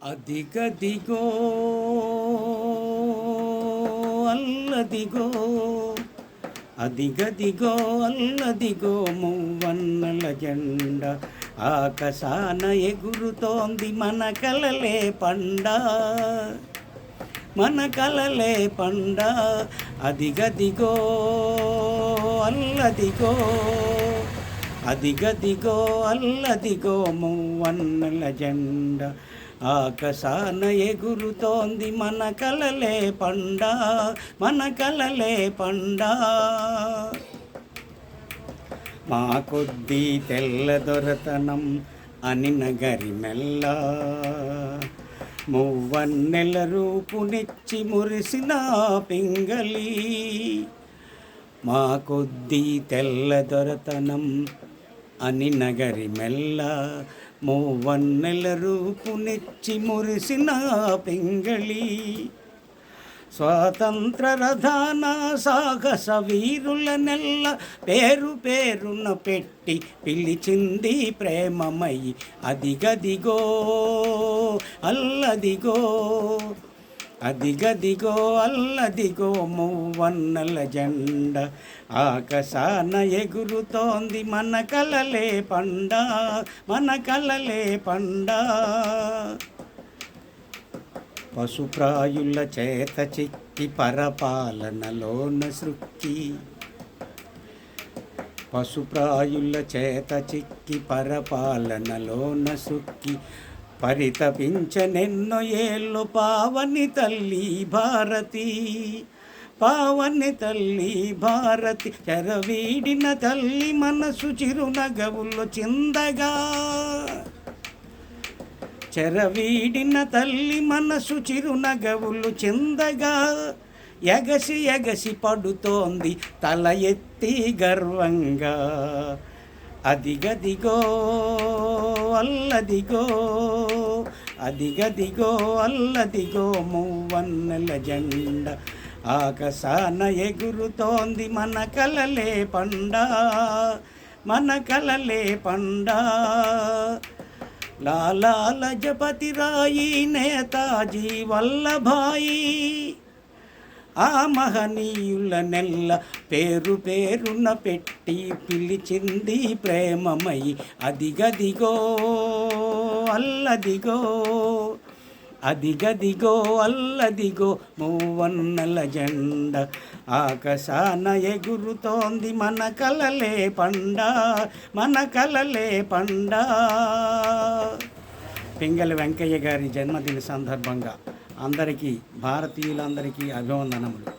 అదిగదిగో అల్లదిగో అదిగదిగో అల్లదిగో మువ్వన్నెల జెండ ఆకాశాన ఎగురుతోంది మన కలలే పండ మన కలలే పండ అదిగదిగో అల్లదిగో అదిగదిగో అల్లదిగో మువ్వన్నెల జెండ ఆకాశాన ఎగురుతోంది మన కలలే పండ మన కలలే పండ మా కొద్దీ తెల్ల దొరతనం అని నగరి మెల్ల మువ్వన్నెల రూపునిచ్చి మురిసిన పింగళి మా కొద్దీ తెల్ల దొరతనం అని నగరి మెల్ల మువ్వన్నెల రూపునిచ్చి మురిసిన పింగళి స్వాతంత్ర రథాన సాహస వీరుల నెల్ల పేరు పేరున పెట్టి పిలిచింది ప్రేమమయి అదిగదిగో అల్లదిగో అదిగదిగో అల్లదిగో మువ్వన్నెల జెండ ఆకాశాన ఎగురుతోంది మన కలలే పండ మన కలలే పండ పశుప్రాయుల చేత చిక్కి పరపాలనలోన సృక్కి పశుప్రాయుల చేత చిక్కి పరపాలనలోన సృక్కి పరితపించనెన్నో ఏళ్ళు పావని తల్లి భారతి పావని తల్లి భారతి చెరవీడిన తల్లి మనసు చిరునగవులు చిందగా చెరవీడిన తల్లి మనసు చిరునగవులు చిందగా ఎగసి ఎగసి పడుతోంది తల ఎత్తి గర్వంగా అదిగదిగో అల్లదిగో అదిగదిగో అల్లదిగో మువ్వన్నెల జెండ ఆకాశాన ఎగురుతోంది మన కలలే పండ మన కలలే పండ లాలా లజపతి రాయి నేతాజీ వల్లభాయి ఆ మహనీయుల నెల్ల పేరు పేరున పెట్టి పిలిచింది ప్రేమమయి అదిగదిగో అల్లదిగో అదిగదిగో అల్లదిగో మువ్వన్నెల జెండ ఆకాశాన ఎగురుతోంది మన కలలే పండ మన కలలే పండ పింగళి వెంకయ్య గారి జన్మదిన సందర్భంగా అందరికీ భారతీయులందరికీ అభివందనములు.